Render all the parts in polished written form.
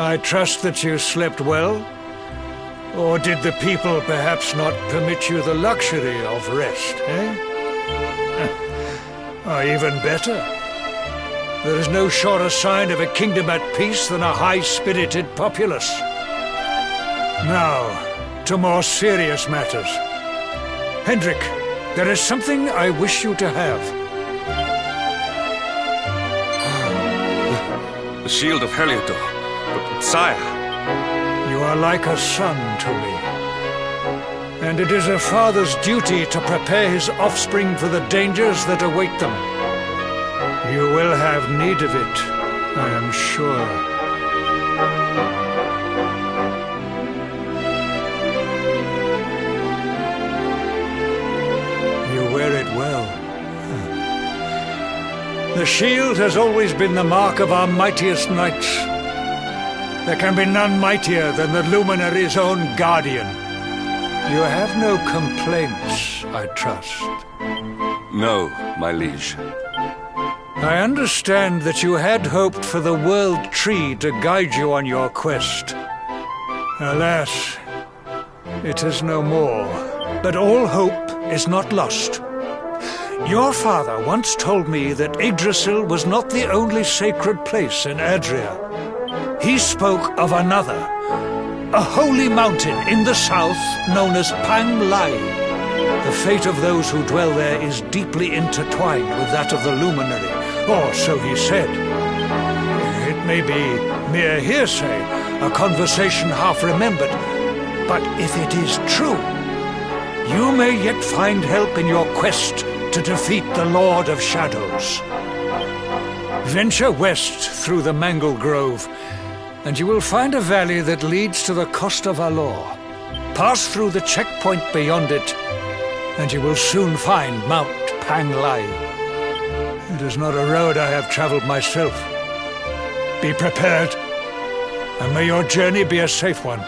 I trust that you slept well? Or did the people perhaps not permit you the luxury of rest, eh? Or even better, there is no surer sign of a kingdom at peace than a high-spirited populace. Now, to more serious matters. Hendrik, there is something I wish you to have. The shield of Heliodor. But, sire... You are like a son to me. And it is a father's duty to prepare his offspring for the dangers that await them. You will have need of it, I am sure. You wear it well. The shield has always been the mark of our mightiest knights. There can be none mightier than the Luminary's own guardian. You have no complaints, I trust. No, my liege. I understand that you had hoped for the World Tree to guide you on your quest. Alas, it is no more. But all hope is not lost. Your father once told me that Yggdrasil was not the only sacred place in Adria. He spoke of another, a holy mountain in the south known as Pang Lai. The fate of those who dwell there is deeply intertwined with that of the Luminary, or so he said. It may be mere hearsay, a conversation half remembered, but if it is true, you may yet find help in your quest to defeat the Lord of Shadows. Venture west through the Mangle Grove, and you will find a valley that leads to the Coast of Alor. Pass through the checkpoint beyond it, and you will soon find Mount Pang Lai. It is not a road I have traveled myself. Be prepared, and may your journey be a safe one.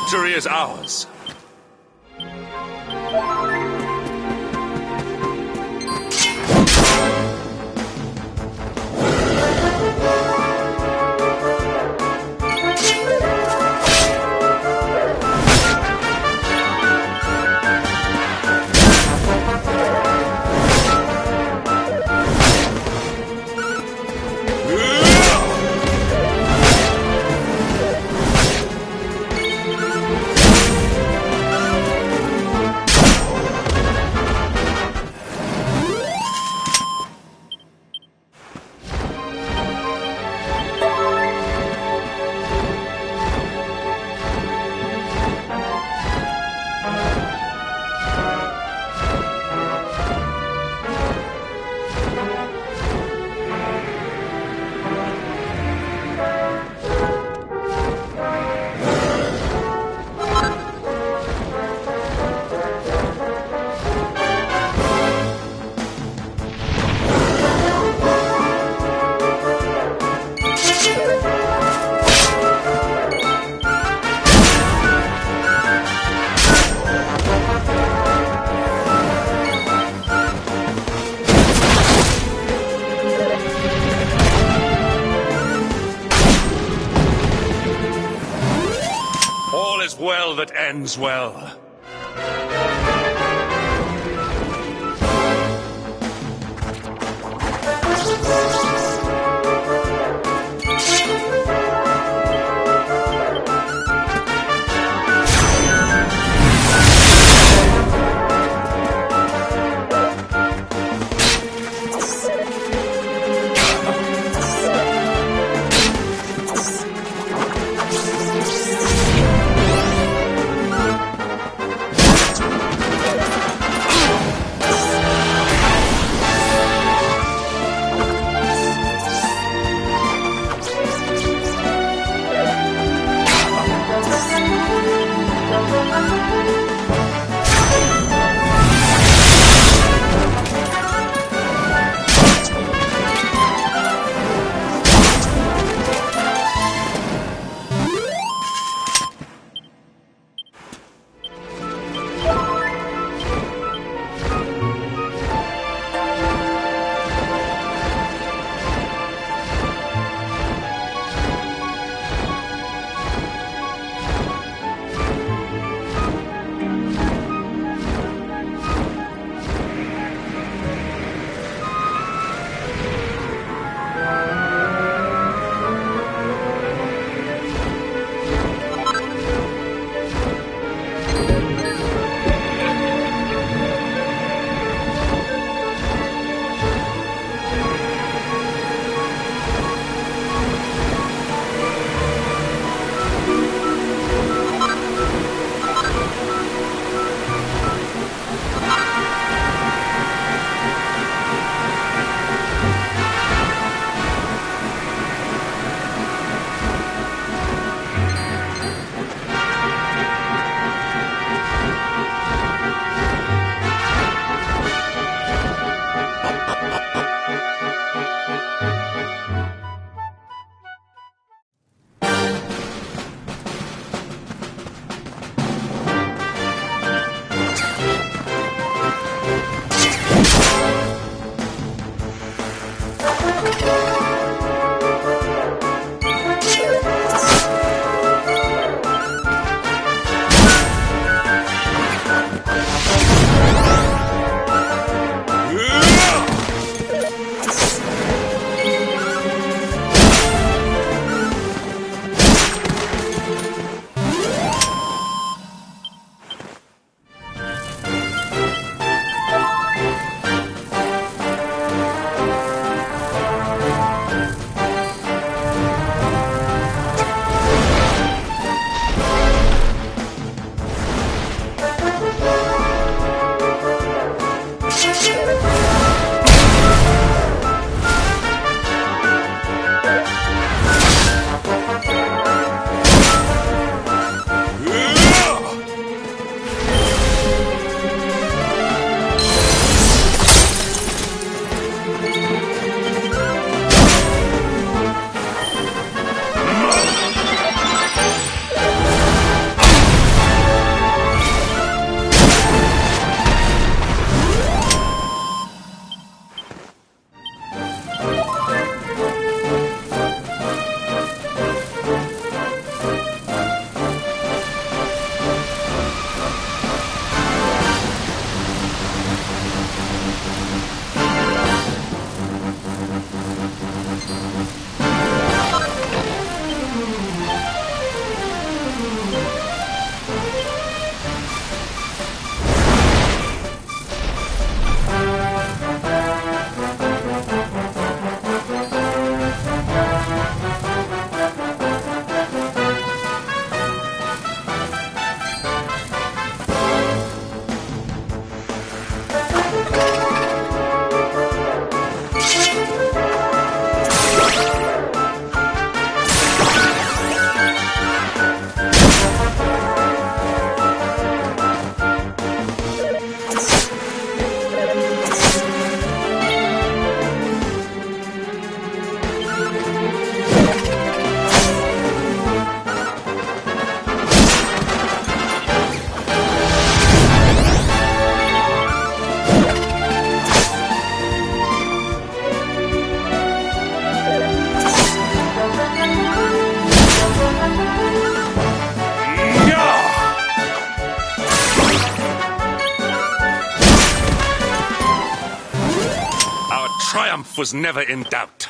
Victory is ours. All is well that ends well. triumph was never in doubt.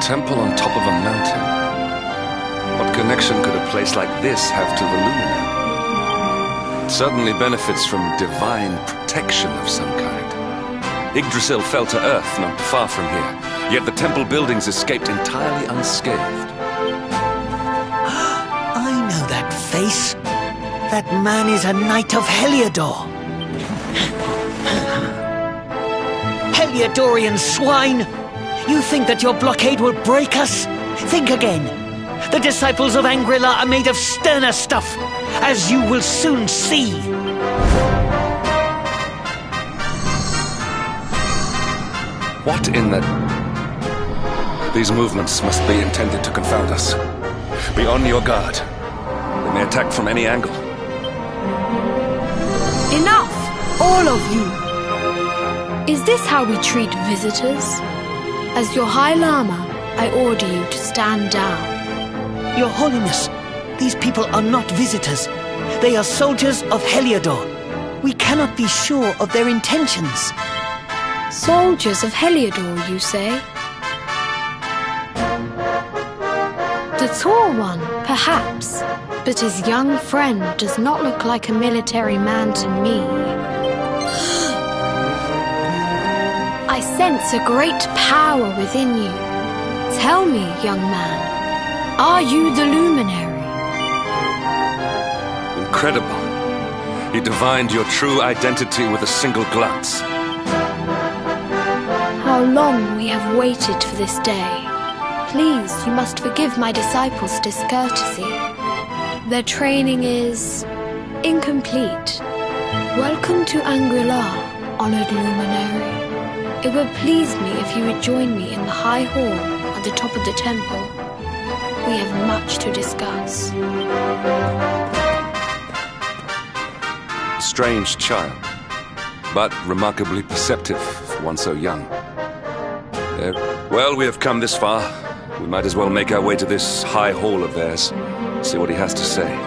Temple on top of a mountain. What connection could a place like this have to the Luminary? It certainly benefits from divine protection of some kind. Yggdrasil fell to earth not far from here, yet the temple buildings escaped entirely unscathed. I know that face. That man is a knight of Heliodor. Heliodorian swine! You think that your blockade will break us? Think again. The disciples of Angri-La are made of sterner stuff, as you will soon see. What in the... These movements must be intended to confound us. Be on your guard. They may attack from any angle. Enough! All of you! Is this how we treat visitors? As your High Lama, I order you to stand down. Your Holiness, these people are not visitors. They are soldiers of Heliodor. We cannot be sure of their intentions. Soldiers of Heliodor, you say? The tall one, perhaps, but his young friend does not look like a military man to me. I sense a great power within you. Tell me, young man, are you the Luminary? Incredible. You divined your true identity with a single glance. How long we have waited for this day. Please, you must forgive my disciples' discourtesy. Their training is incomplete. Welcome to Angri-La, honored Luminary. It would please me if you would join me in the High Hall at the top of the temple. We have much to discuss. A strange child, but remarkably perceptive for one so young. Well, we have come this far. We might as well make our way to this High Hall of theirs, see what he has to say.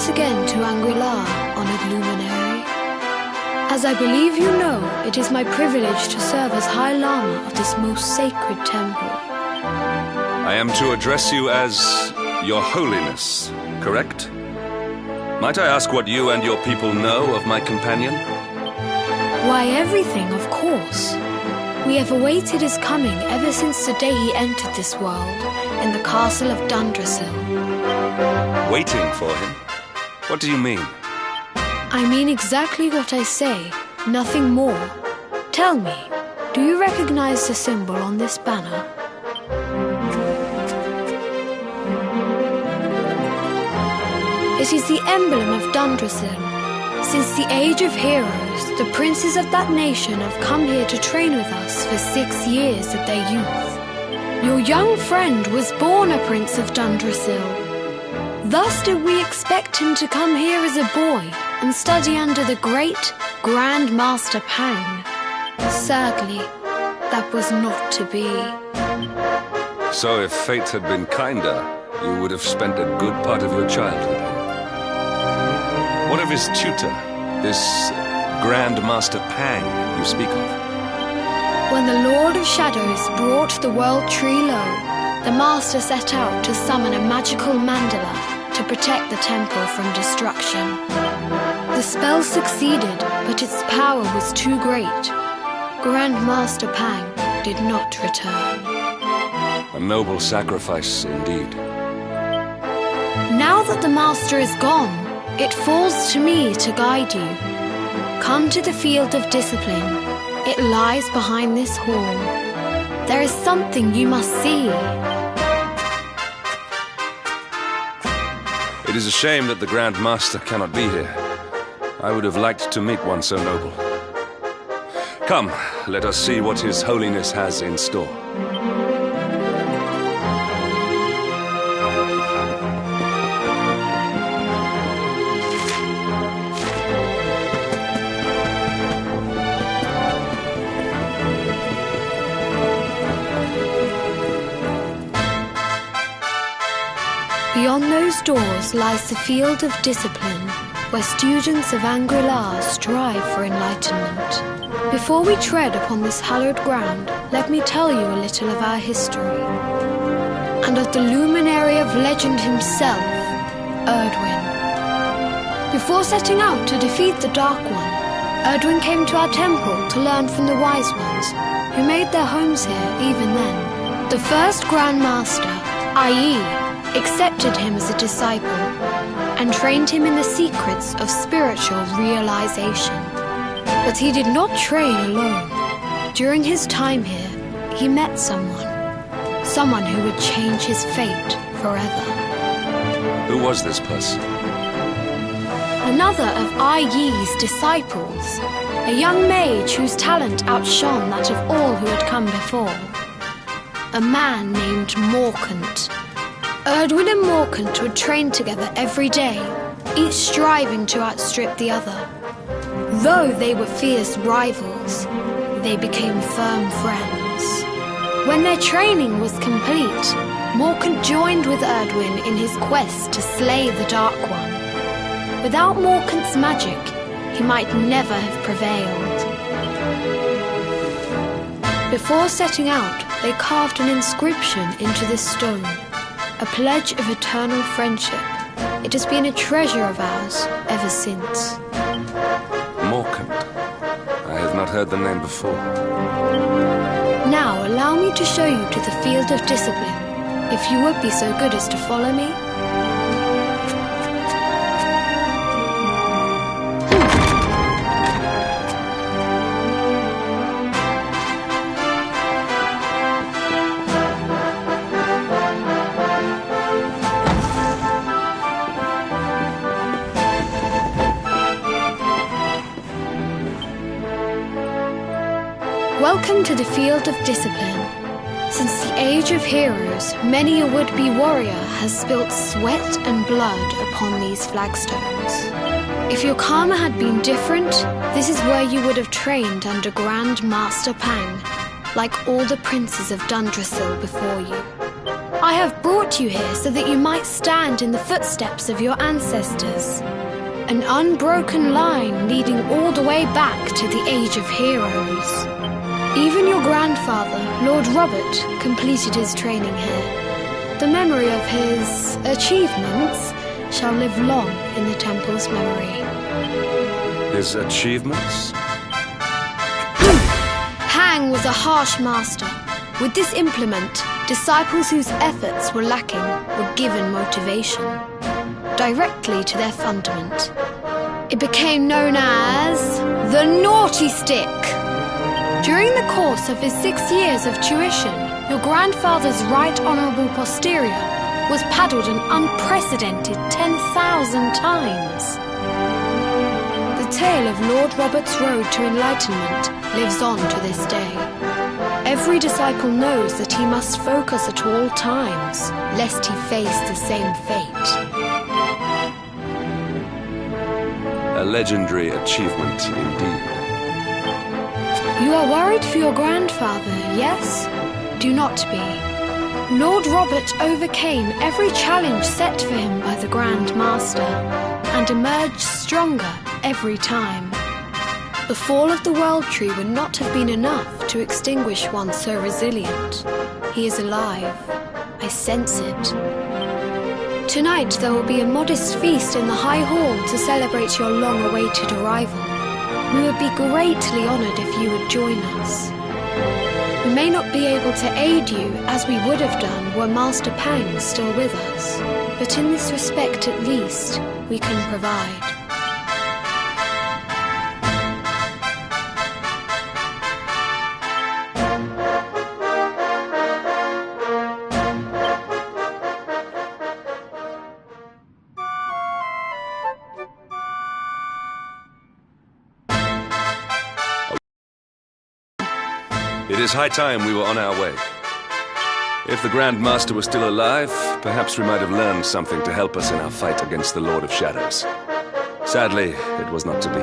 once again to Angri-La, honored luminary. As I believe you know, it is my privilege to serve as High Lama of this most sacred temple. I am to address you as Your Holiness, correct? Might I ask what you and your people know of my companion? Why, everything, of course. We have awaited his coming ever since the day he entered this world, in the castle of Dundrasil. Waiting for him? What do you mean? I mean exactly what I say, nothing more. Tell me, do you recognize the symbol on this banner? It is the emblem of Dundrasil. Since the age of heroes, the princes of that nation have come here to train with us for 6 years of their youth. Your young friend was born a prince of Dundrasil. Thus did we expect him to come here as a boy and study under the great Grand Master Pang. Sadly, that was not to be. So if fate had been kinder, you would have spent a good part of your childhood here. What of his tutor, this Grand Master Pang you speak of? When the Lord of Shadows brought the World Tree low, the Master set out to summon a magical mandala to protect the temple from destruction. The spell succeeded, but its power was too great. Grand Master Pang did not return. A noble sacrifice indeed. Now that the Master is gone, it falls to me to guide you. Come to the field of discipline. It lies behind this hall. There is something you must see. It is a shame that the Grand Master cannot be here. I would have liked to meet one so noble. Come, let us see what His Holiness has in store. Beyond those doors lies the field of discipline, where students of Angri-La strive for enlightenment. Before we tread upon this hallowed ground, let me tell you a little of our history, and of the luminary of legend himself, Erdwin. Before setting out to defeat the Dark One, Erdwin came to our temple to learn from the Wise Ones, who made their homes here even then. The first Grand Master, i.e., accepted him as a disciple and trained him in the secrets of spiritual realization. But he did not train alone. During his time here, he met someone who would change his fate forever. Who was this person? Another of Ai Yi's disciples, a young mage whose talent outshone that of all who had come before. A man named Morkant. Erdwin and Morkant would train together every day, each striving to outstrip the other. Though they were fierce rivals, they became firm friends. When their training was complete, Morkant joined with Erdwin in his quest to slay the Dark One. Without Morkant's magic, he might never have prevailed. Before setting out, they carved an inscription into the stone, a pledge of eternal friendship. It has been a treasure of ours ever since. Morkant. I have not heard the name before. Now allow me to show you to the field of discipline, if you would be so good as to follow me. Welcome to the field of discipline. Since the age of heroes, many a would-be warrior has spilt sweat and blood upon these flagstones. If your karma had been different, this is where you would have trained under Grand Master Pang, like all the princes of Dundrasil before you. I have brought you here so that you might stand in the footsteps of your ancestors. An unbroken line leading all the way back to the Age of Heroes. Even your grandfather, Lord Robert, completed his training here. The memory of his achievements shall live long in the temple's memory. His achievements? Pang was a harsh master. With this implement, disciples whose efforts were lacking were given motivation, directly to their fundament. It became known as the Naughty Stick. During the course of his 6 years of tuition, your grandfather's right honourable posterior was paddled an unprecedented 10,000 times. The tale of Lord Robert's road to enlightenment lives on to this day. Every disciple knows that he must focus at all times, lest he face the same fate. A legendary achievement indeed. You are worried for your grandfather, yes? Do not be. Lord Robert overcame every challenge set for him by the Grand Master, and emerged stronger every time. The fall of the World Tree would not have been enough to extinguish one so resilient. He is alive. I sense it. Tonight there will be a modest feast in the High Hall to celebrate your long-awaited arrival. We would be greatly honoured if you would join us. We may not be able to aid you as we would have done were Master Pang still with us, but in this respect at least, we can provide. It is high time we were on our way. If the Grand Master were still alive, perhaps we might have learned something to help us in our fight against the Lord of Shadows. Sadly, it was not to be.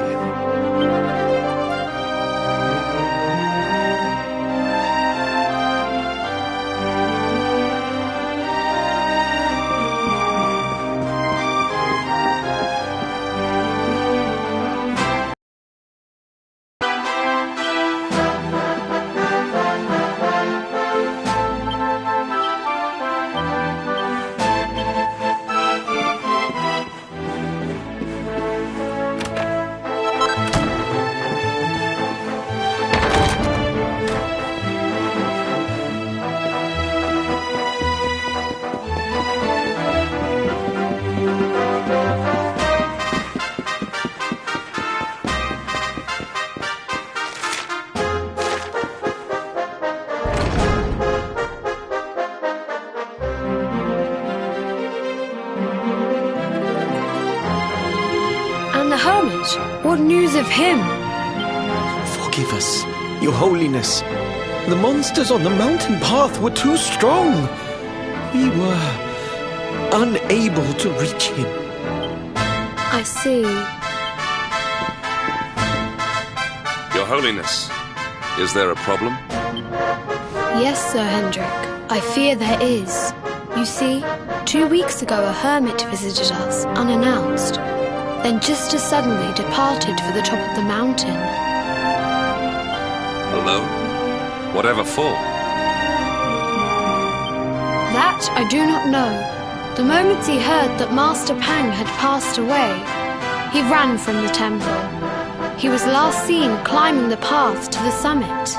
What news of him? Forgive us, Your Holiness. The monsters on the mountain path were too strong. We were unable to reach him. I see. Your Holiness, is there a problem? Yes, Sir Hendrik. I fear there is. You see, 2 weeks ago a hermit visited us, unannounced. Then just as suddenly departed for the top of the mountain. Alone? Whatever for? That I do not know. The moment he heard that Master Pang had passed away, he ran from the temple. He was last seen climbing the path to the summit.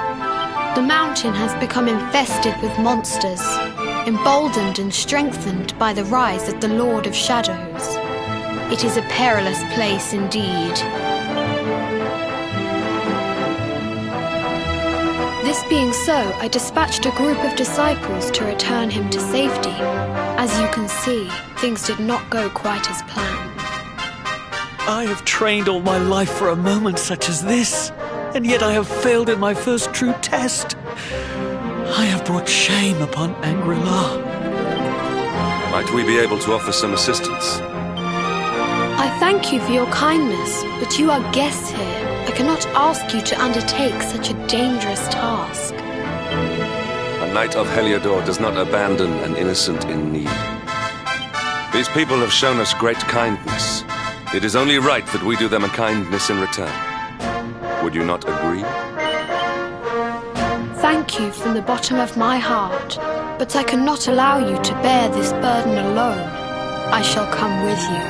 The mountain has become infested with monsters, emboldened and strengthened by the rise of the Lord of Shadows. It is a perilous place indeed. This being so, I dispatched a group of disciples to return him to safety. As you can see, things did not go quite as planned. I have trained all my life for a moment such as this, and yet I have failed in my first true test. I have brought shame upon Angri-La. Might we be able to offer some assistance? I thank you for your kindness, but you are guests here. I cannot ask you to undertake such a dangerous task. A knight of Heliodor does not abandon an innocent in need. These people have shown us great kindness. It is only right that we do them a kindness in return. Would you not agree? Thank you from the bottom of my heart, but I cannot allow you to bear this burden alone. I shall come with you.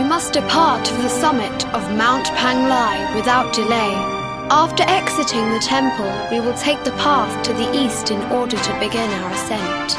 You must depart for the summit of Mount Panglai without delay. After exiting the temple, we will take the path to the east in order to begin our ascent.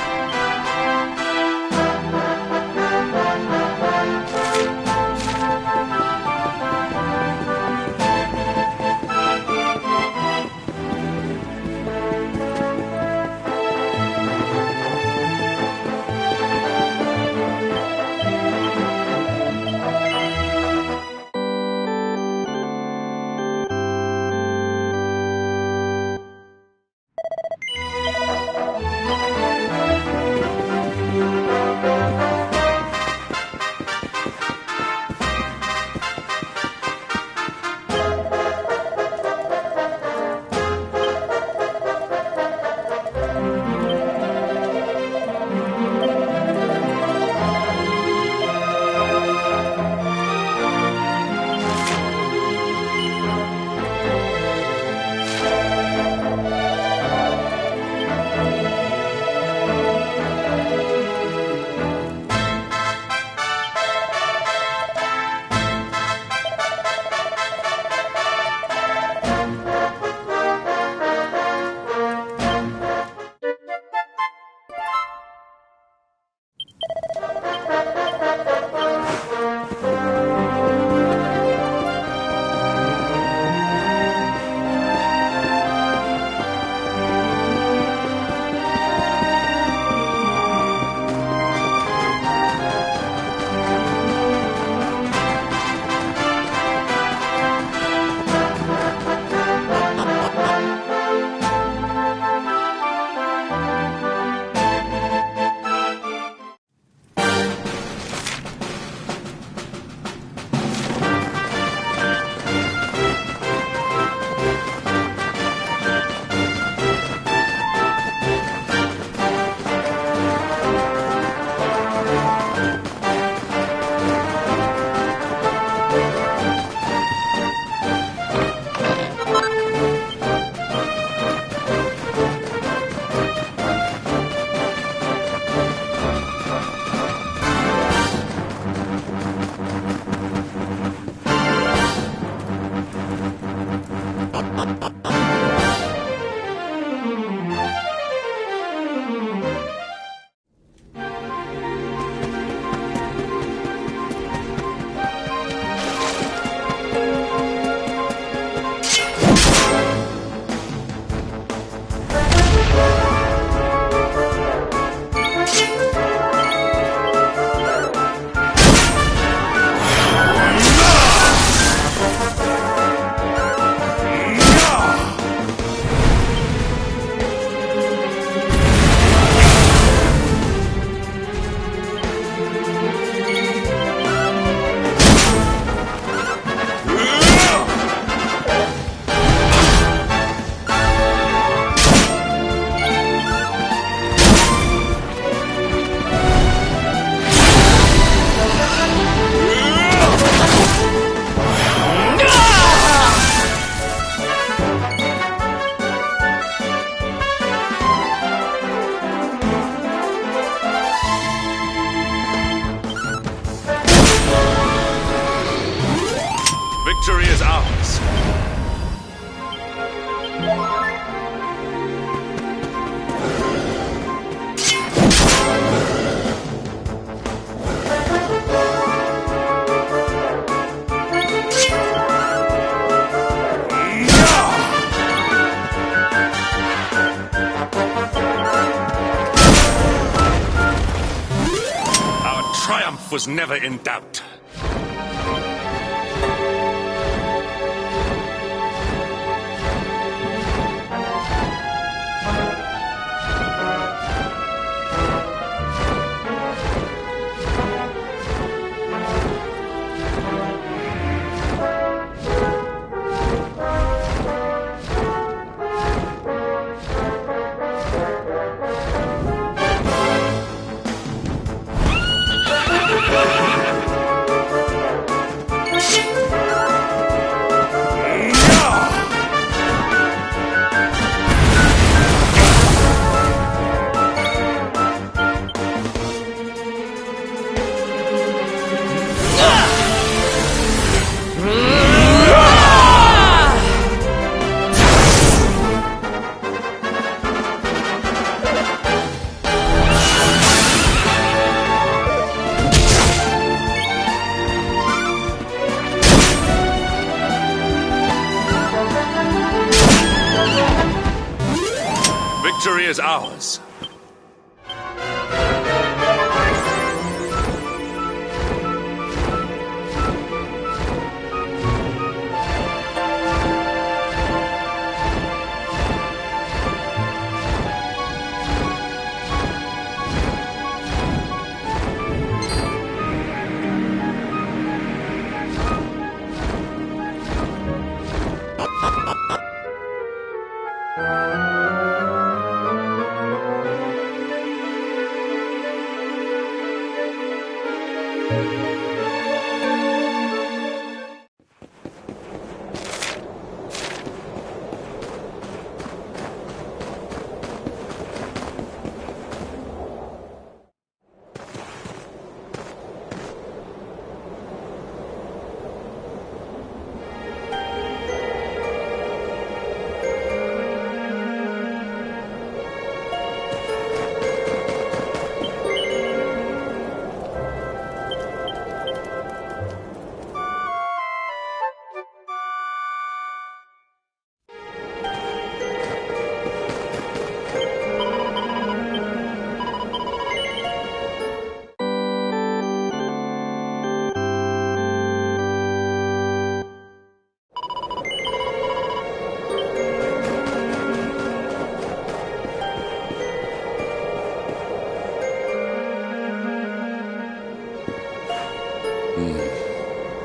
Victory is ours. Our triumph was never in doubt. Victory is ours.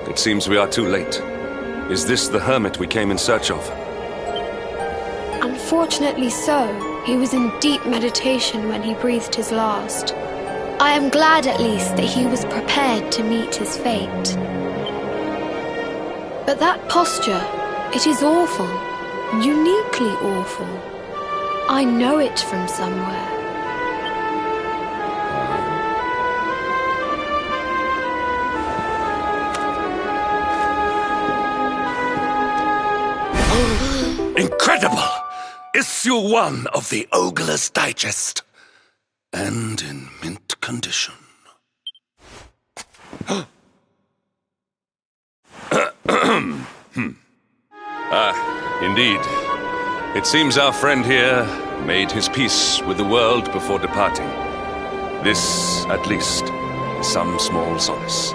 It seems we are too late. Is this the hermit we came in search of? Unfortunately so. He was in deep meditation when he breathed his last. I am glad at least that he was prepared to meet his fate. But that posture, it is awful. Uniquely awful. I know it from somewhere. Incredible! Issue 1 of the Ogler's Digest. And in mint condition. Indeed. It seems our friend here made his peace with the world before departing. This, at least, is some small solace.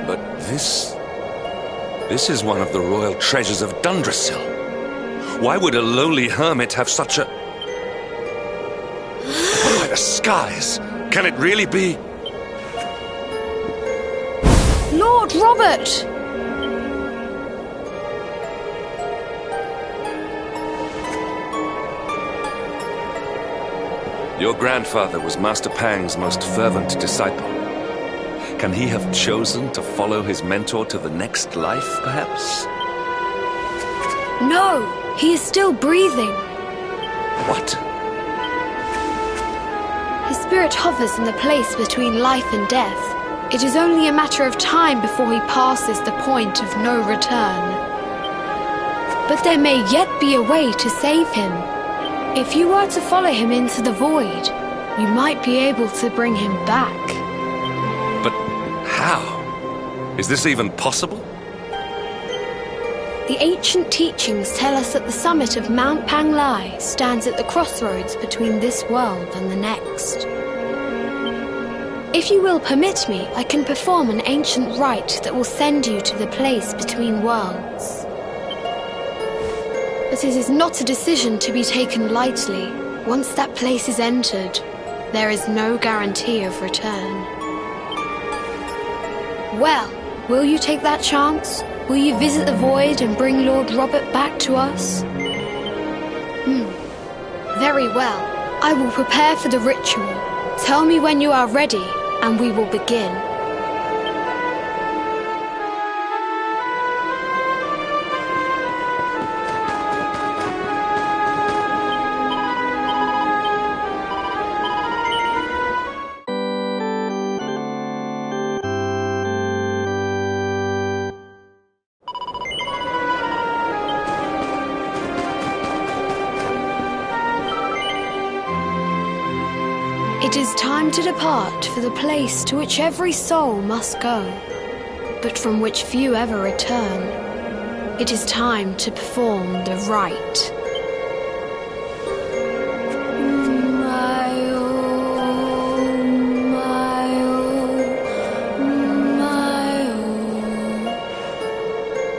But this is one of the royal treasures of Dundrasil. Why would a lowly hermit have such a... By the skies! Can it really be? Lord Robert! Your grandfather was Master Pang's most fervent disciple. Can he have chosen to follow his mentor to the next life, perhaps? No, he is still breathing. What? His spirit hovers in the place between life and death. It is only a matter of time before he passes the point of no return. But there may yet be a way to save him. If you were to follow him into the void, you might be able to bring him back. But how? Is this even possible? The ancient teachings tell us that the summit of Mount Panglai stands at the crossroads between this world and the next. If you will permit me, I can perform an ancient rite that will send you to the place between worlds. But it is not a decision to be taken lightly. Once that place is entered, there is no guarantee of return. Well, will you take that chance? Will you visit the void and bring Lord Robert back to us? Very well. I will prepare for the ritual. Tell me when you are ready, and we will begin. It is time to depart for the place to which every soul must go, but from which few ever return. It is time to perform the rite.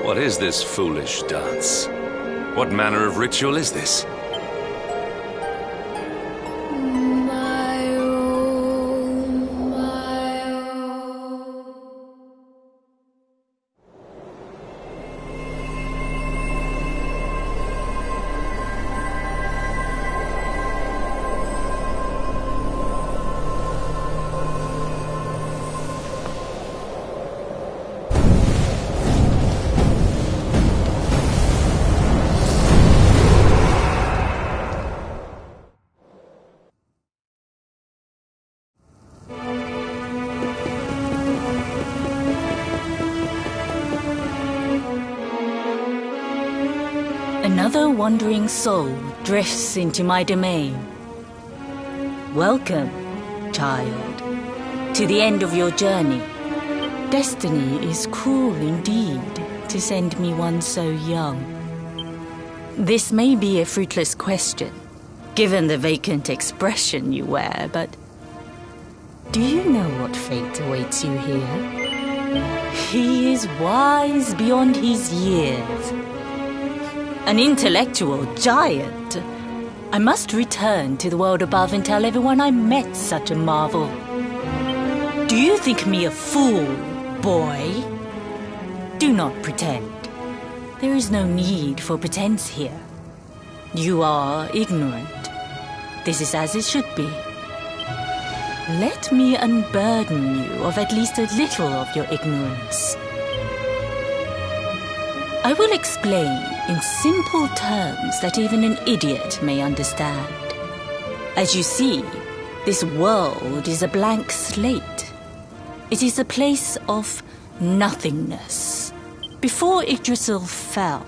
What is this foolish dance? What manner of ritual is this? Another wandering soul drifts into my domain. Welcome, child, to the end of your journey. Destiny is cruel indeed to send me one so young. This may be a fruitless question, given the vacant expression you wear, but do you know what fate awaits you here? He is wise beyond his years. An intellectual giant. I must return to the world above and tell everyone I met such a marvel. Do you think me a fool, boy? Do not pretend. There is no need for pretense here. You are ignorant. This is as it should be. Let me unburden you of at least a little of your ignorance. I will explain in simple terms that even an idiot may understand. As you see, this world is a blank slate. It is a place of nothingness. Before Yggdrasil fell,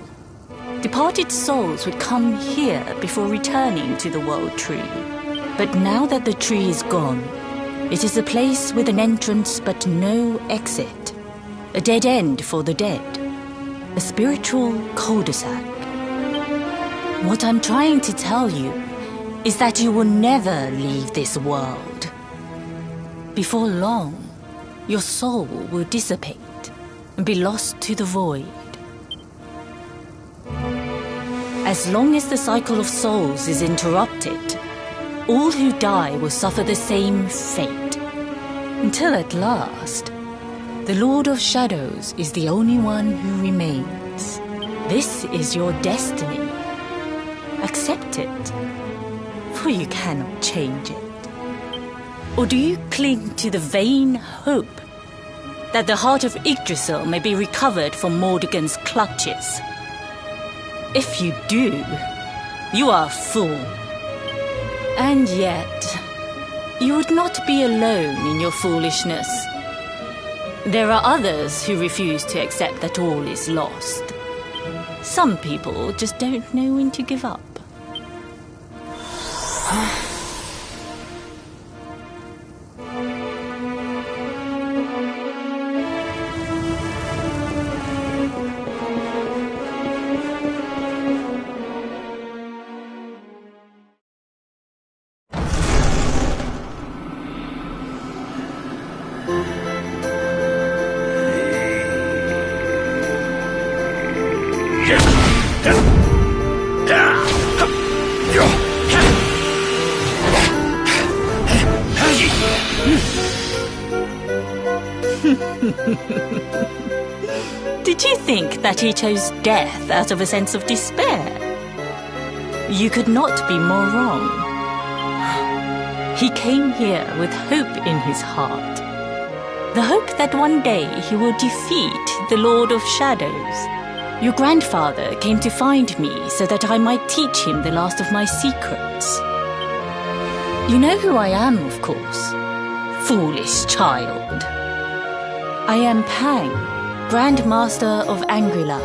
departed souls would come here before returning to the World Tree. But now that the tree is gone, it is a place with an entrance but no exit. A dead end for the dead. A spiritual cul-de-sac. What I'm trying to tell you is that you will never leave this world. Before long, your soul will dissipate and be lost to the void. As long as the cycle of souls is interrupted, all who die will suffer the same fate. Until at last, the Lord of Shadows is the only one who remains. This is your destiny. Accept it, for you cannot change it. Or do you cling to the vain hope that the heart of Yggdrasil may be recovered from Mordegon's clutches? If you do, you are a fool. And yet, you would not be alone in your foolishness. There are others who refuse to accept that all is lost. Some people just don't know when to give up. Did you think that he chose death out of a sense of despair? You could not be more wrong. He came here with hope in his heart. The hope that one day he will defeat the Lord of Shadows. Your grandfather came to find me so that I might teach him the last of my secrets. You know who I am, of course. Foolish child. I am Pang, Grand Master of Angrila.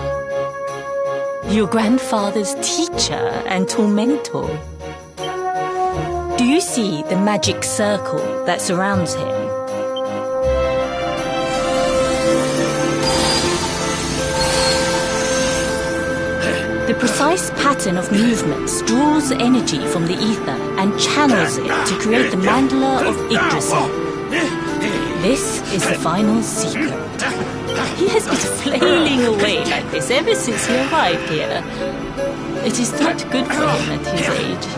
Your grandfather's teacher and tormentor. Do you see the magic circle that surrounds him? The precise pattern of movements draws energy from the ether and channels it to create the mandala of Yggdrasil. This is the final secret. He has been flailing away like this ever since he arrived here. It is not good for him at his age.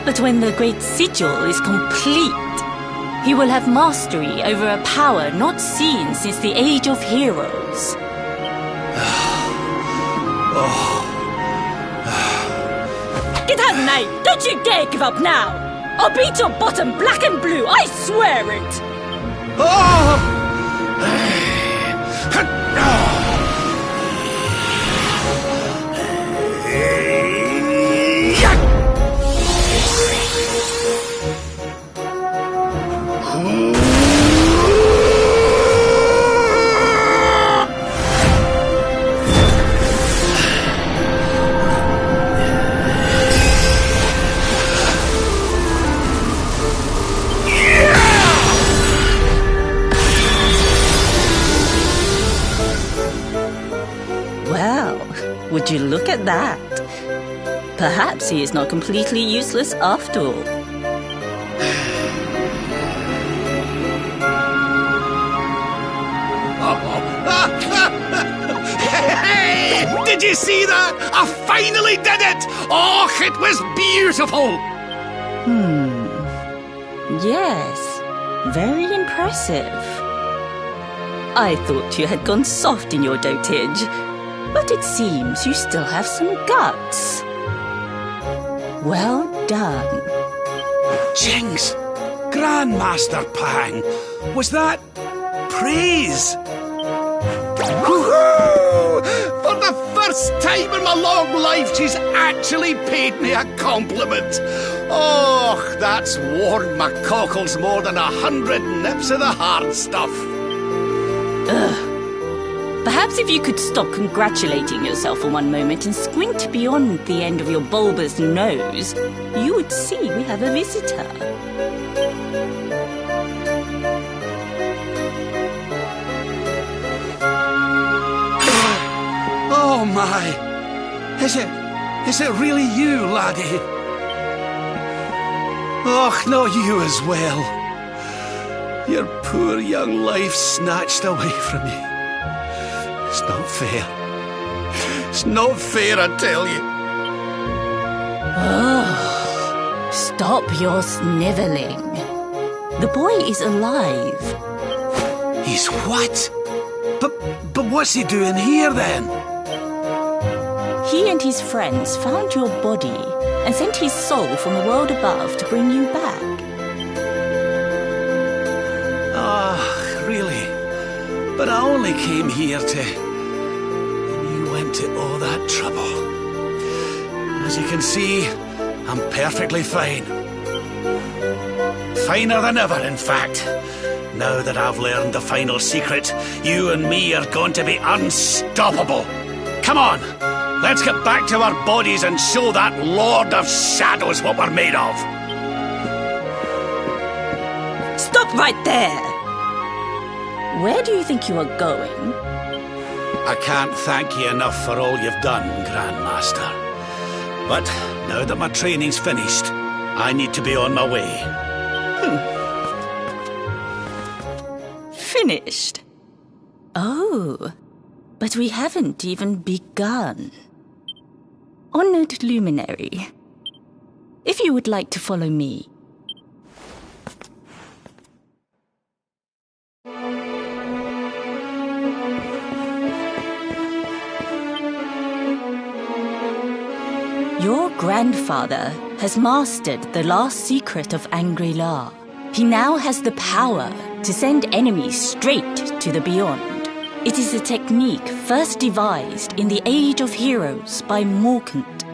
But when the great sigil is complete, he will have mastery over a power not seen since the Age of Heroes. Get out, Knight! Don't you dare give up now! I'll beat your bottom black and blue, I swear it! Would you look at that? Perhaps he is not completely useless after all. Did you see that? I finally did it! Oh, it was beautiful! Yes, very impressive. I thought you had gone soft in your dotage. But it seems you still have some guts. Well done. Jinx! Grandmaster Pang! Was that praise? Woohoo! For the first time in my long life, she's actually paid me a compliment. Oh, that's warmed my cockles more than 100 nips of the hard stuff. Perhaps if you could stop congratulating yourself for one moment and squint beyond the end of your bulbous nose, you would see we have a visitor. Oh my! Is it really you, laddie? Och, not you as well. Your poor young life snatched away from you. It's not fair. It's not fair, I tell you. Stop your sniveling. The boy is alive. He's what? But what's he doing here then? He and his friends found your body and sent his soul from the world above to bring you back. Really? But I only came here to... And you went to all that trouble. As you can see, I'm perfectly fine. Finer than ever, in fact. Now that I've learned the final secret, you and me are going to be unstoppable. Come on, let's get back to our bodies and show that Lord of Shadows what we're made of. Stop right there! Where do you think you are going? I can't thank you enough for all you've done, Grandmaster. But now that my training's finished, I need to be on my way. Finished? Oh, but we haven't even begun. Honored Luminary, if you would like to follow me. Your grandfather has mastered the last secret of Angri-La. He now has the power to send enemies straight to the beyond. It is a technique first devised in the Age of Heroes by Morkant,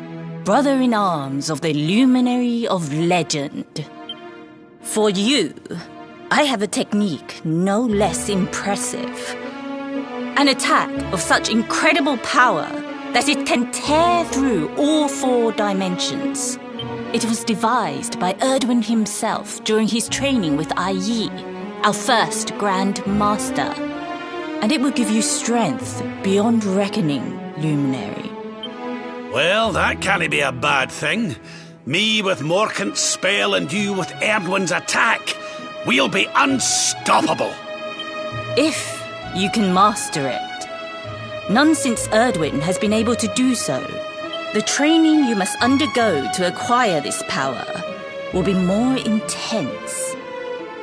brother-in-arms of the Luminary of Legend. For you, I have a technique no less impressive. An attack of such incredible power that it can tear through all 4 dimensions. It was devised by Erdwin himself during his training with Ai Yi, our first Grand Master. And it will give you strength beyond reckoning, Luminary. Well, that can't be a bad thing. Me with Morkant's spell and you with Erdwin's attack. We'll be unstoppable. If you can master it. None since Erdwin has been able to do so. The training you must undergo to acquire this power will be more intense,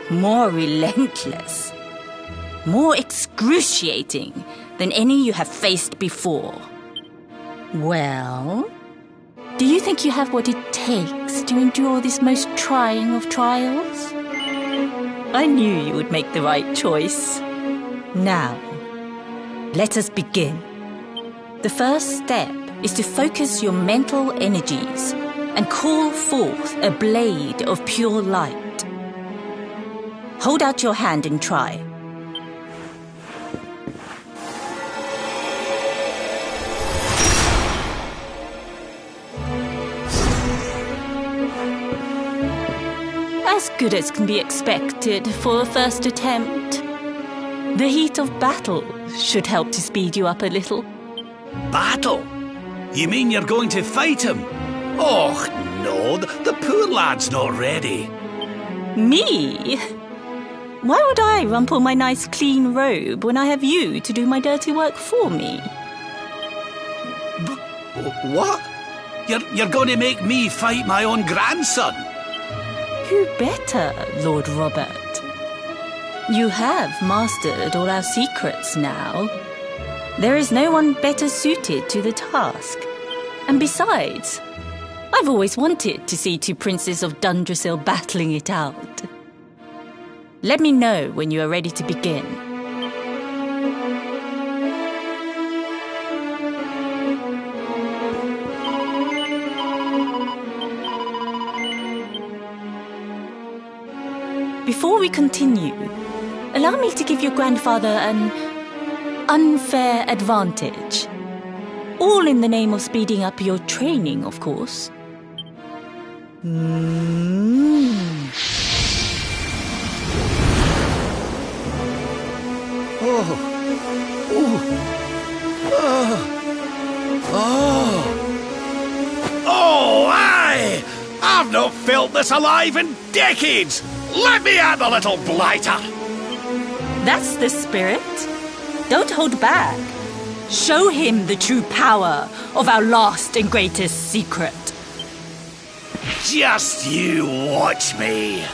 more relentless, more excruciating than any you have faced before. Well, do you think you have what it takes to endure this most trying of trials? I knew you would make the right choice. Now, let us begin. The first step is to focus your mental energies and call forth a blade of pure light. Hold out your hand and try. As good as can be expected for a first attempt. The heat of battle should help to speed you up a little. Battle? You mean you're going to fight him? Oh, no, the poor lad's not ready. Me? Why would I rumple my nice clean robe when I have you to do my dirty work for me? What? You're going to make me fight my own grandson? Who better, Lord Robert? You have mastered all our secrets now. There is no one better suited to the task. And besides, I've always wanted to see two princes of Dundrasil battling it out. Let me know when you are ready to begin. Before we continue, allow me to give your grandfather an unfair advantage. All in the name of speeding up your training, of course. Oh, aye! I've not felt this alive in decades! Let me at the little blighter! That's the spirit. Don't hold back. Show him the true power of our last and greatest secret. Just you watch me.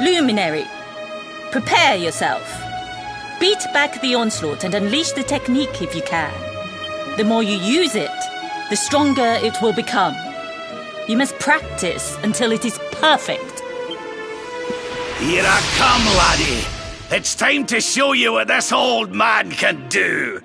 Luminary, prepare yourself. Beat back the onslaught and unleash the technique if you can. The more you use it, the stronger it will become. You must practice until it is perfect. Here I come, laddie. It's time to show you what this old man can do.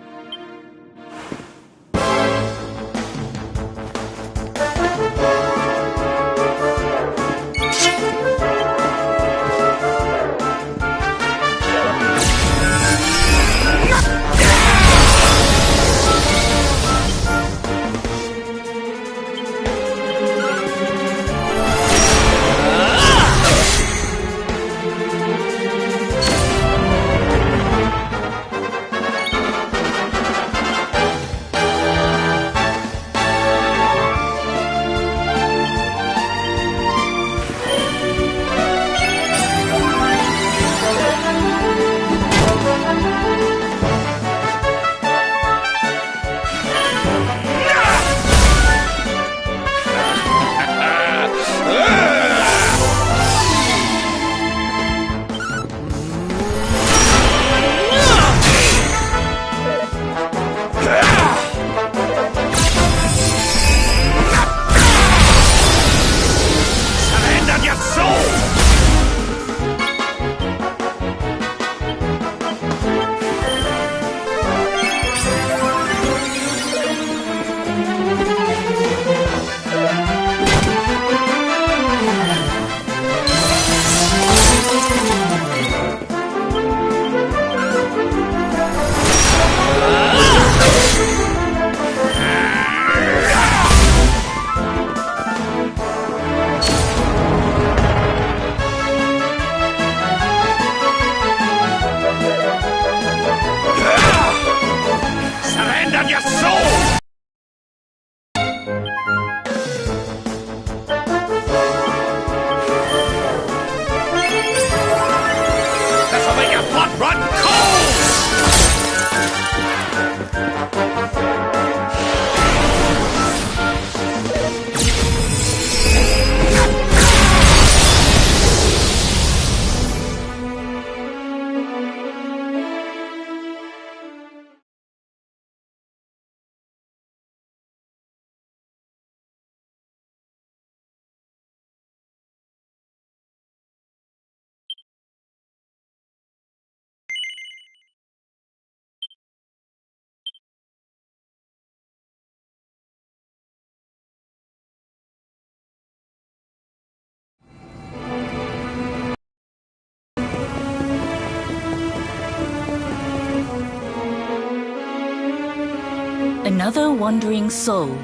Another wandering soul.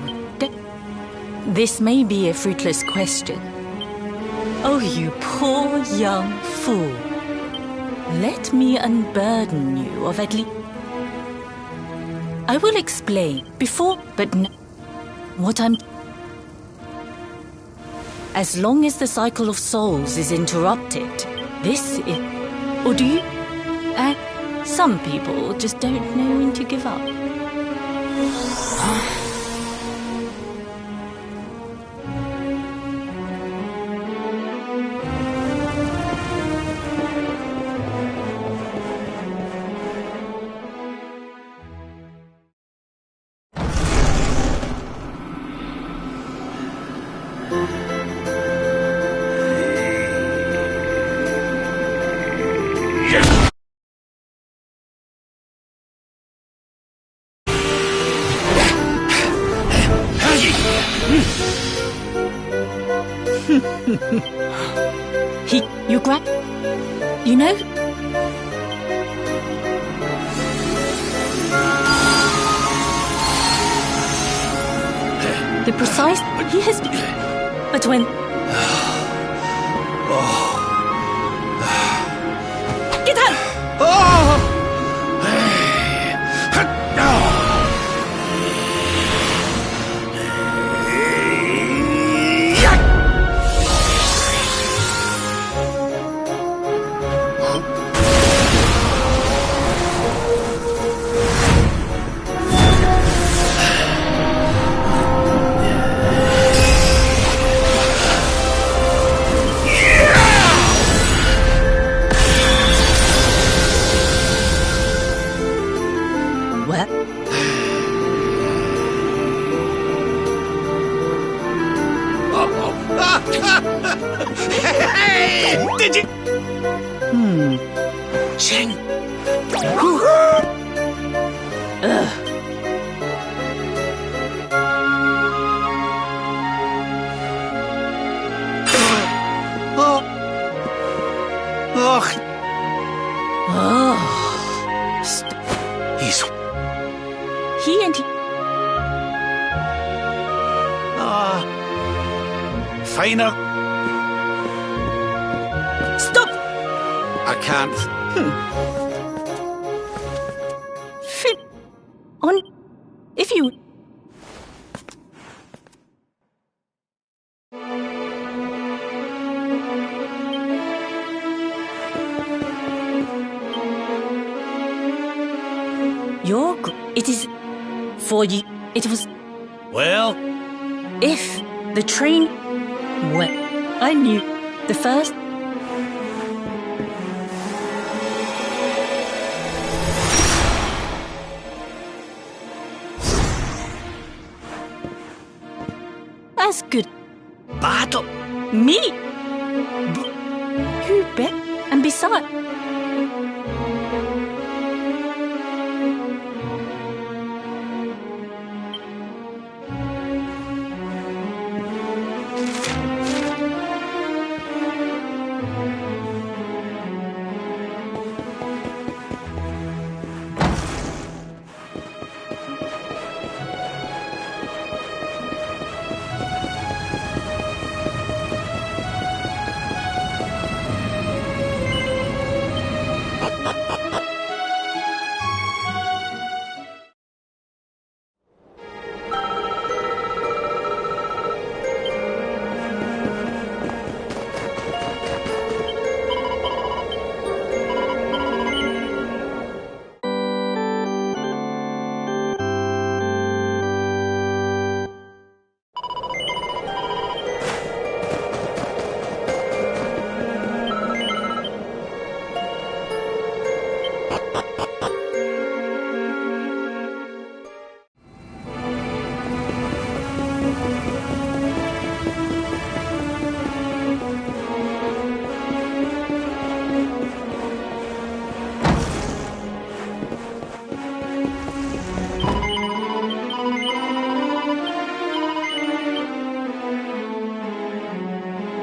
This may be a fruitless question. Oh, you poor young fool. Let me unburden you of at least... I will explain before, but what I'm... As long as the cycle of souls is interrupted, this is... Or do you... some people just don't know when to give up. You grab... You know... The precise... He has been... But when... Get out! Did you? Cheng. He's... He and he... Finer. Stop! I can't. Fit... On... If you... It is... For you... It was... Well? If the train... Well, I knew... The first... As good... Battle? Me? You bet. And besides...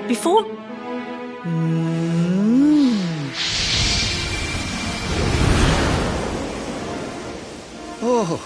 Before... Oh.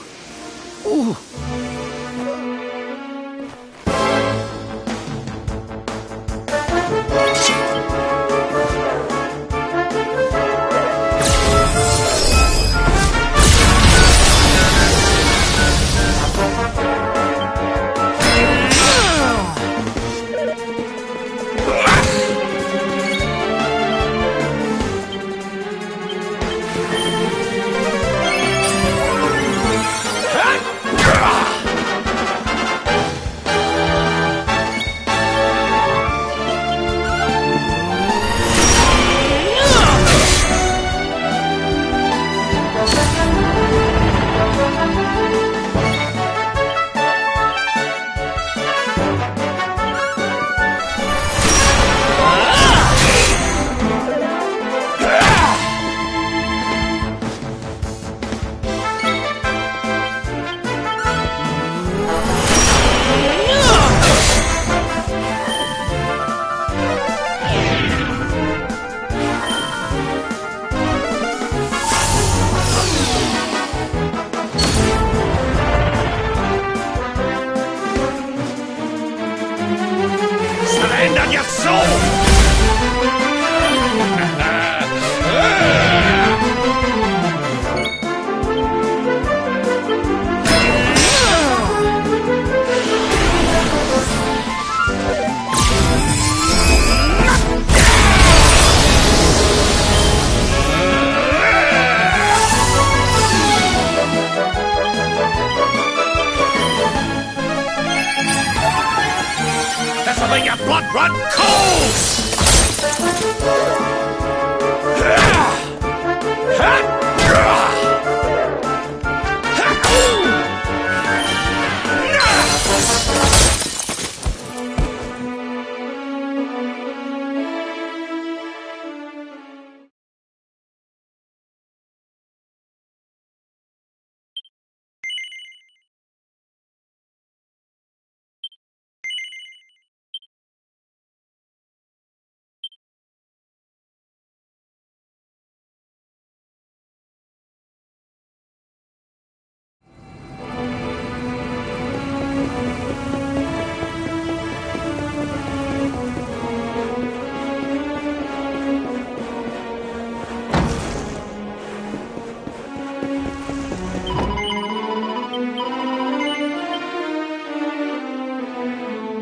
This'll make your blood run cold!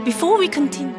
Before we continue...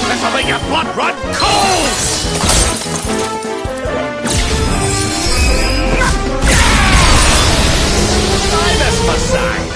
This'll make your blood run cold! Sinus massage!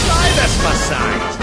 Sinus massage!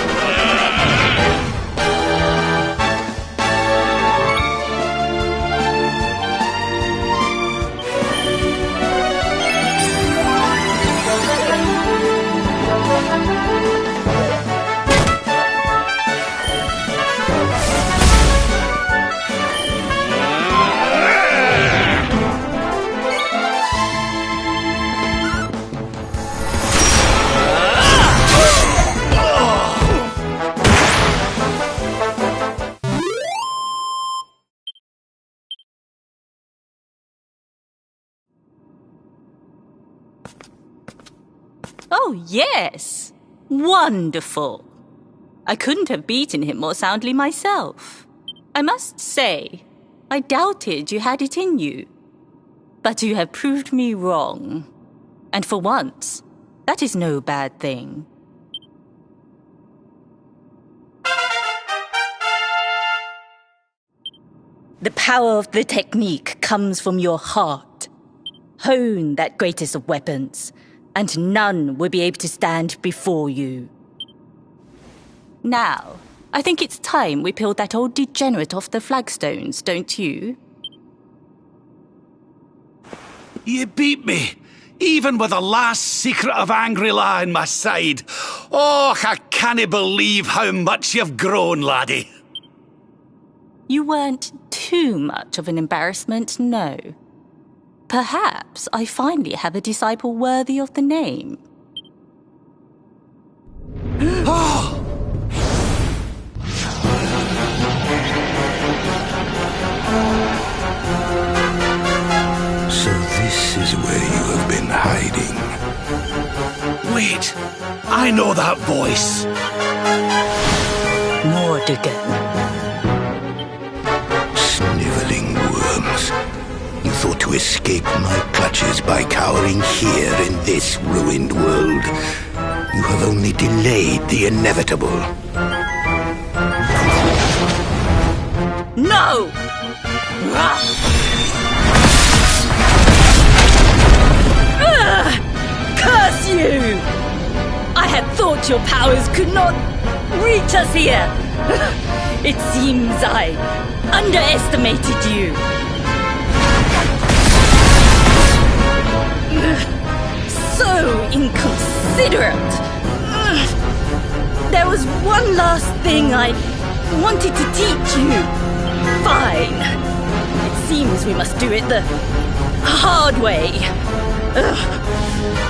Oh, yes! Wonderful! I couldn't have beaten him more soundly myself. I must say, I doubted you had it in you. But you have proved me wrong. And for once, that is no bad thing. The power of the technique comes from your heart. Hone that greatest of weapons, and none will be able to stand before you. Now, I think it's time we peeled that old degenerate off the flagstones, don't you? You beat me, even with the last secret of Angri-La in my side. Oh, I can't believe how much you've grown, laddie. You weren't too much of an embarrassment, no. Perhaps I finally have a disciple worthy of the name. Oh! So this is where you have been hiding. Wait, I know that voice. Mordegon. Sniveling worms. You thought to escape my clutches by cowering here in this ruined world. You have only delayed the inevitable. No! Curse you! I had thought your powers could not reach us here. It seems I underestimated you. So inconsiderate. There was one last thing I wanted to teach you. Fine. It seems we must do it the hard way.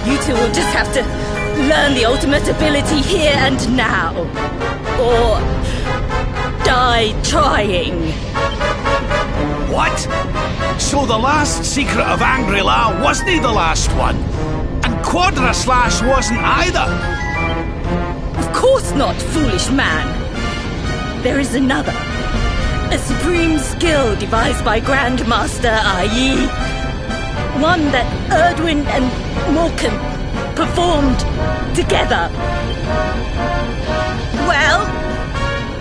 You two will just have to learn the ultimate ability here and now. Or die trying. What? So the last secret of Angri-La wasn't the last one? And Quadra-Slash wasn't either? Of course not, foolish man. There is another. A supreme skill devised by Grandmaster Ai. One that Erdwin and Morkan performed together. Well,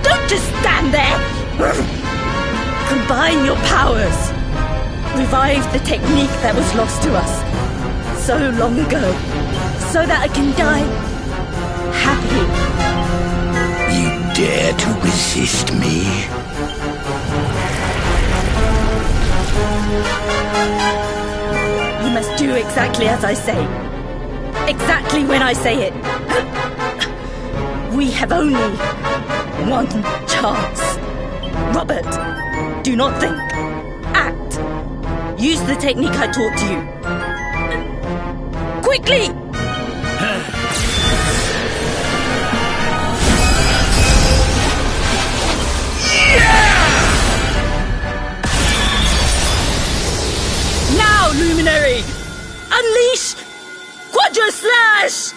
don't just stand there. Combine your powers. Revive the technique that was lost to us so long ago, so that I can die happy. You dare to resist me? You must do exactly as I say. Exactly when I say it. We have only one chance. Robert, do not think. Act. Use the technique I taught you. Quickly! Now, Luminary! Unleash Quadra-Slash!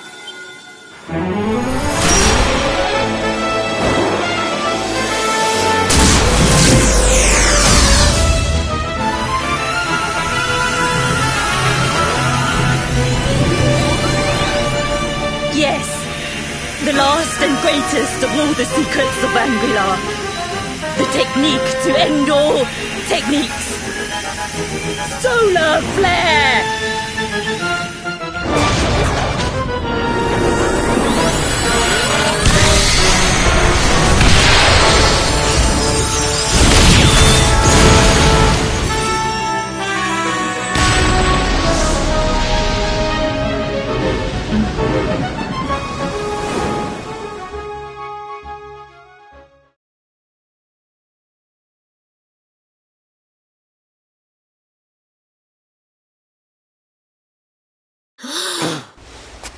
Yes, the last and greatest of all the secrets of Angri-La. The technique to end all techniques. Solar Flare!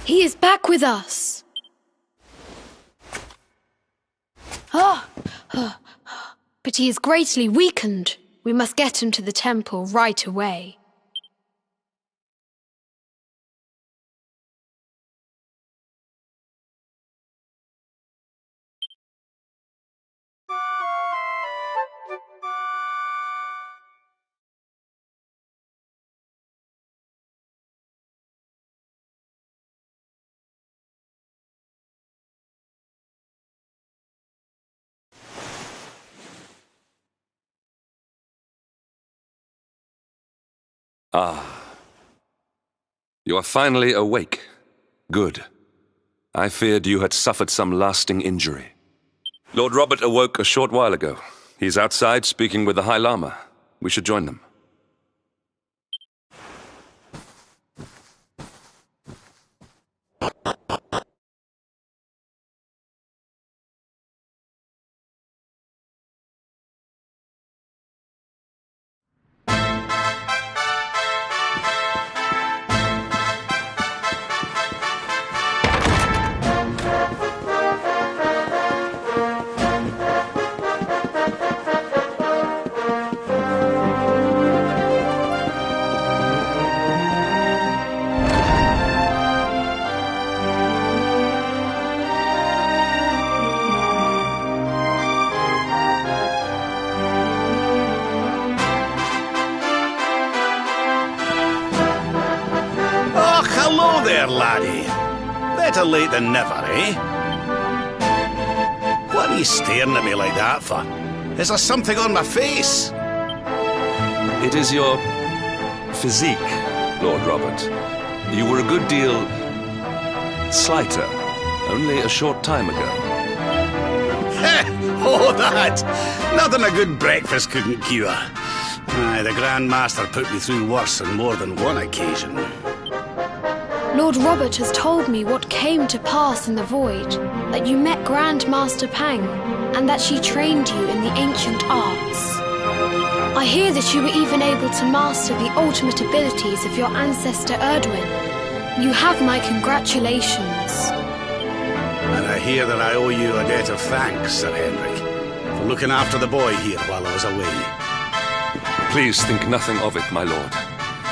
He is back with us. But he is greatly weakened. We must get him to the temple right away. Ah. You are finally awake. Good. I feared you had suffered some lasting injury. Lord Robert awoke a short while ago. He's outside speaking with the High Lama. We should join them. Hello there, laddie. Better late than never, eh? What are you staring at me like that for? Is there something on my face? It is your physique, Lord Robert. You were a good deal slighter only a short time ago. Oh, that! Nothing a good breakfast couldn't cure. Aye, the Grand Master put me through worse on more than one occasion. Lord Robert has told me what came to pass in the void, that you met Grand Master Pang, and that she trained you in the ancient arts. I hear that you were even able to master the ultimate abilities of your ancestor Erdwin. You have my congratulations. And I hear that I owe you a debt of thanks, Sir Henrik, for looking after the boy here while I was away. Please think nothing of it, my lord.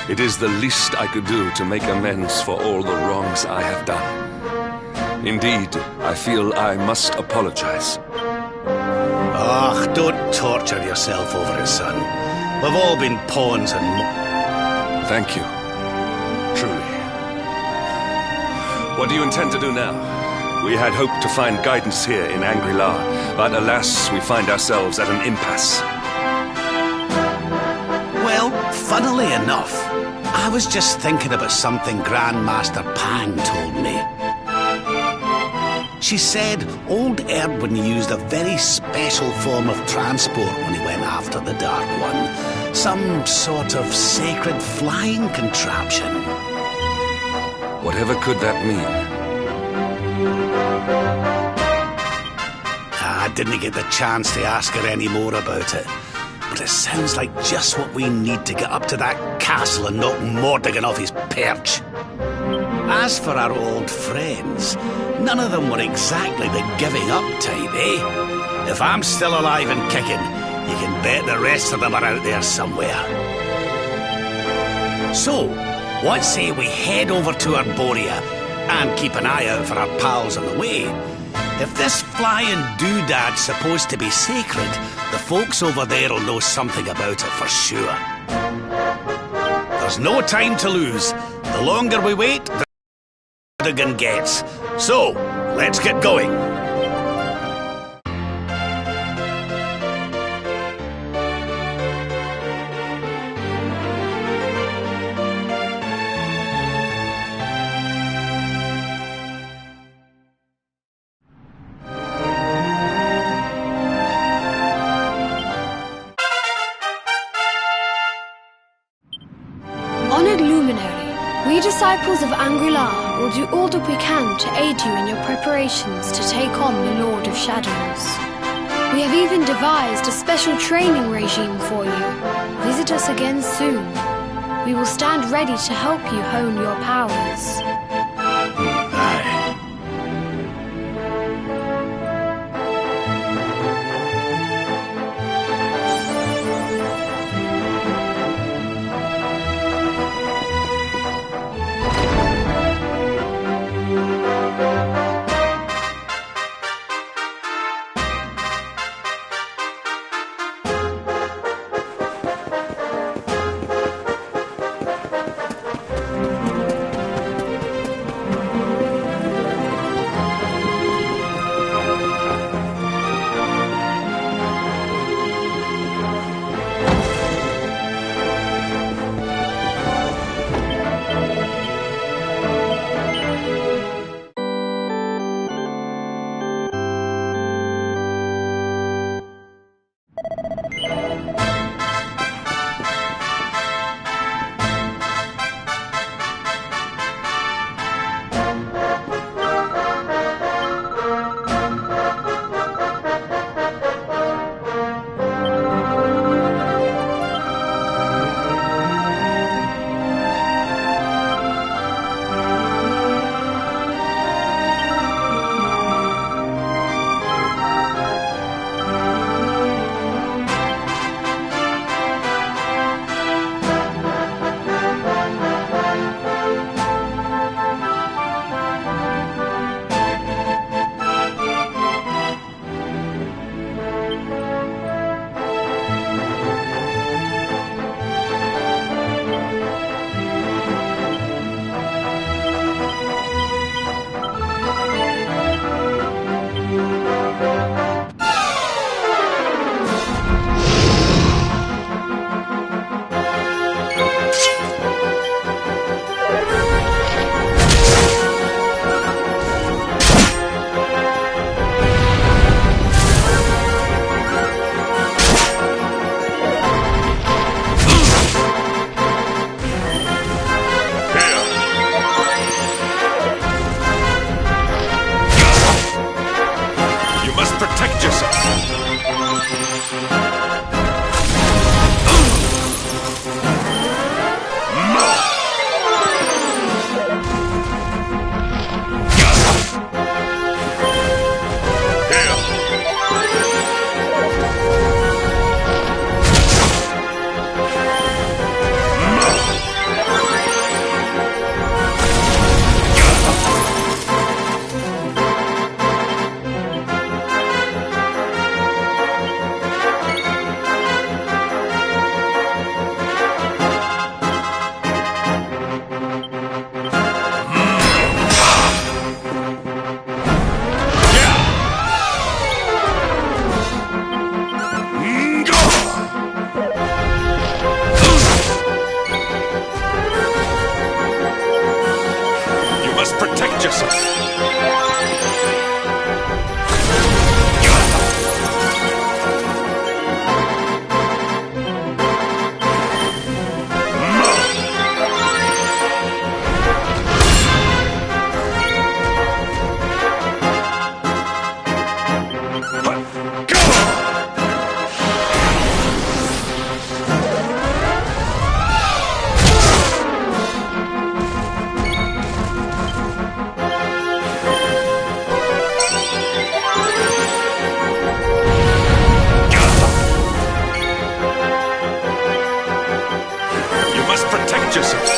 It is the least I could do to make amends for all the wrongs I have done. Indeed, I feel I must apologize. Ah, don't torture yourself over it, son. We've all been pawns and... Thank you. Truly. What do you intend to do now? We had hoped to find guidance here in Angri-La, but alas, we find ourselves at an impasse. Well, funnily enough, I was just thinking about something Grandmaster Pang told me. She said old Erdwin used a very special form of transport when he went after the Dark One. Some sort of sacred flying contraption. Whatever could that mean? I didn't get the chance to ask her any more about it. But it sounds like just what we need to get up to that castle and knock Mordegon off his perch. As for our old friends, none of them were exactly the giving up type, eh? If I'm still alive and kicking, you can bet the rest of them are out there somewhere. So, what say we head over to Arborea and keep an eye out for our pals on the way? If this flying doodad's supposed to be sacred, the folks over there will know something about it for sure. There's no time to lose. The longer we wait, the Mordegon gets. So, let's get going. Honored Luminary, we disciples of Angri-La will do all that we can to aid you in your preparations to take on the Lord of Shadows. We have even devised a special training regime for you. Visit us again soon. We will stand ready to help you hone your powers. Aye. yourself!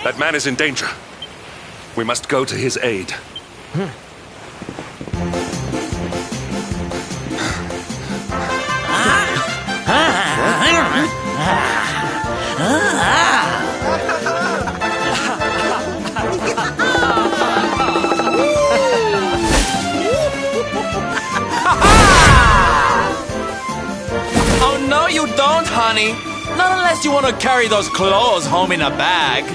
That man is in danger. We must go to his aid. Oh, no, you don't, honey. Not unless you want to carry those clothes home in a bag.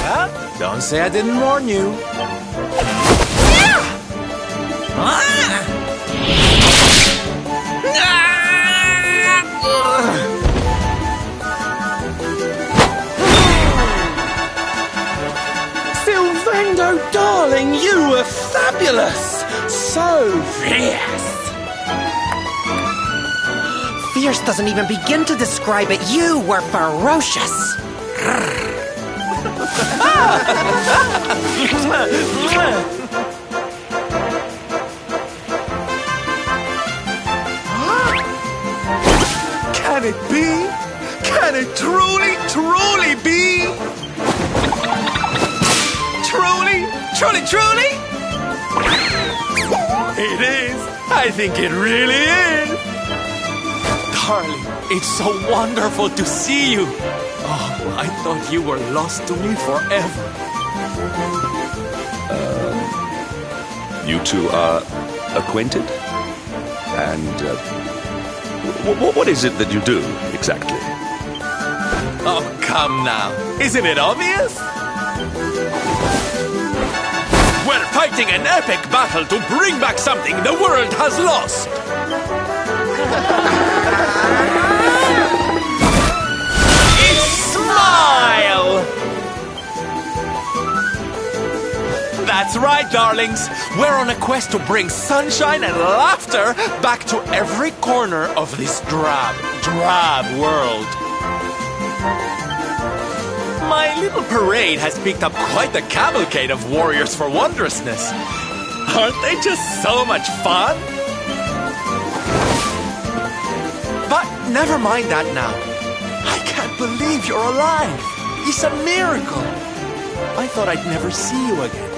Well, don't say I didn't warn you. Sylvando, darling, you were fabulous! So fierce! Fierce doesn't even begin to describe it. You were ferocious. Can it be? Can it truly, truly be? Truly, truly, truly? It is. I think it really is. Darling, it's so wonderful to see you. Oh, I thought you were lost to me forever. You two are acquainted? And what is it that you do, exactly? Oh, come now. Isn't it obvious? We're fighting an epic battle to bring back something the world has lost. It's Smile! That's right, darlings. We're on a quest to bring sunshine and laughter back to every corner of this drab world. My little parade has picked up quite the cavalcade of warriors for wondrousness. Aren't they just so much fun? But never mind that now. I can't believe you're alive. It's a miracle. I thought I'd never see you again.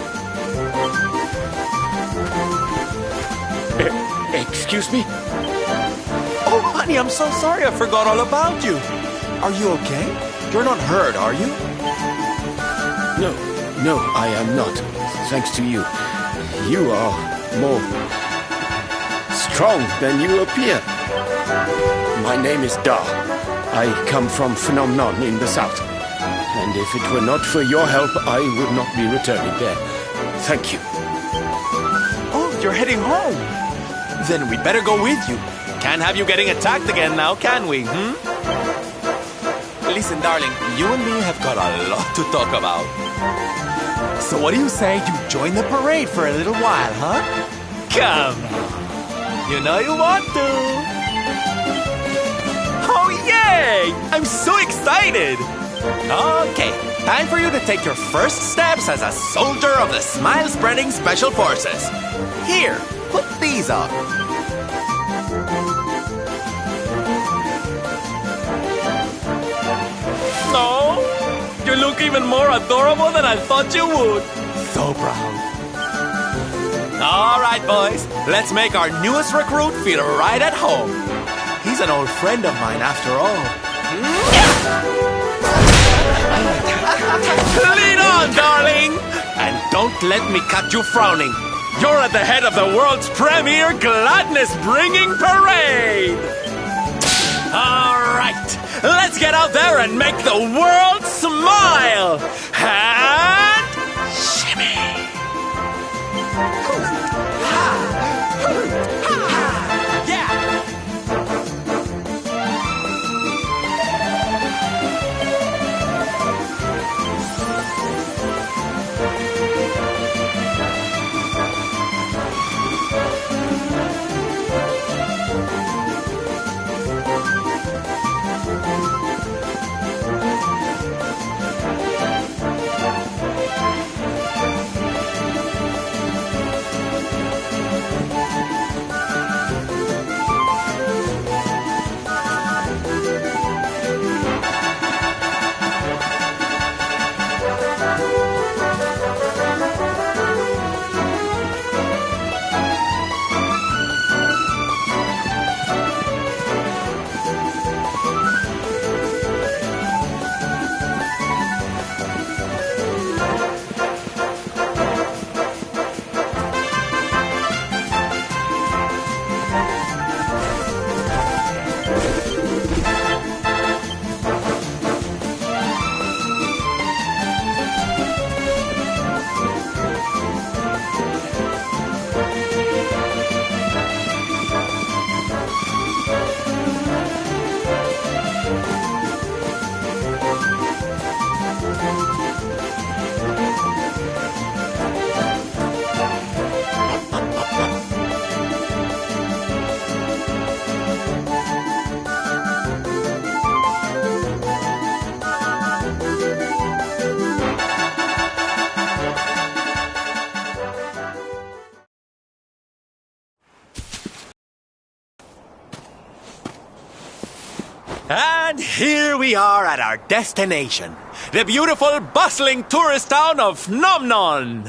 Excuse me? Oh, honey, I'm so sorry I forgot all about you. Are you okay? You're not hurt, are you? No, I am not. Thanks to you. You are more strong than you appear. My name is Dar. I come from Phenomenon in the south. And if it were not for your help, I would not be returning there. Thank you. Oh, you're heading home. Then we better go with you. Can't have you getting attacked again now, can we, Listen, darling, you and me have got a lot to talk about. So what do you say you join the parade for a little while, huh? Come on. You know you want to. Oh, yay! I'm so excited! Okay, time for you to take your first steps as a soldier of the Smile-Spreading Special Forces. Here, put these on. No, you look even more adorable than I thought you would. So proud. All right, boys, let's make our newest recruit feel right at home. He's an old friend of mine after all. Lead on, darling! And don't let me catch you frowning. You're at the head of the world's premier gladness-bringing parade! All right, let's get out there and make the world smile! And shimmy! And here we are at our destination, the beautiful, bustling tourist town of Nomnon.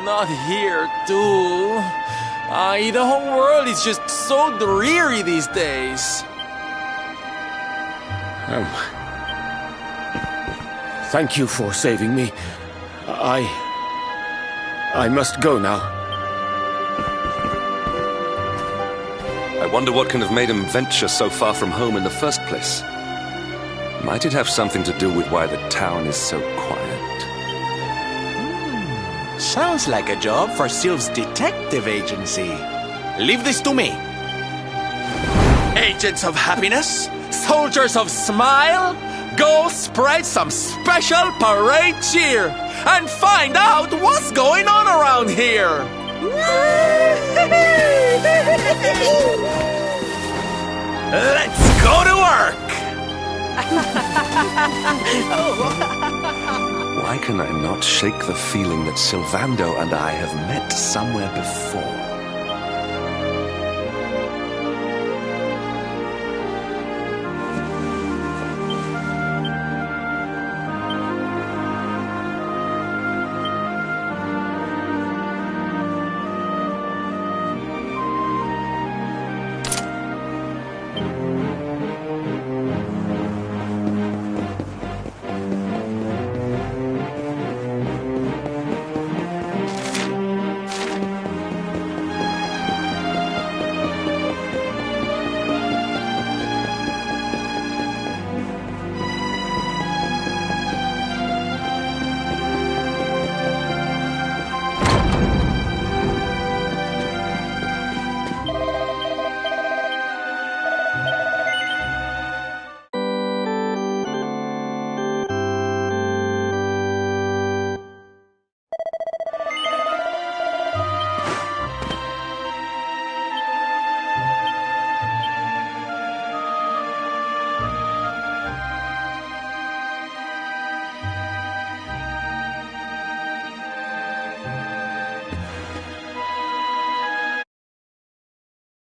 Not here, too. The whole world is just so dreary these days. Thank you for saving me. I must go now. I wonder what can have made him venture so far from home in the first place. Might it have something to do with why the town is so quiet? Sounds like a job for Sylph's detective agency. Leave this to me. Agents of happiness, soldiers of smile, go spread some special parade cheer and find out what's going on around here. Let's go to work. Why can I not shake the feeling that Sylvando and I have met somewhere before?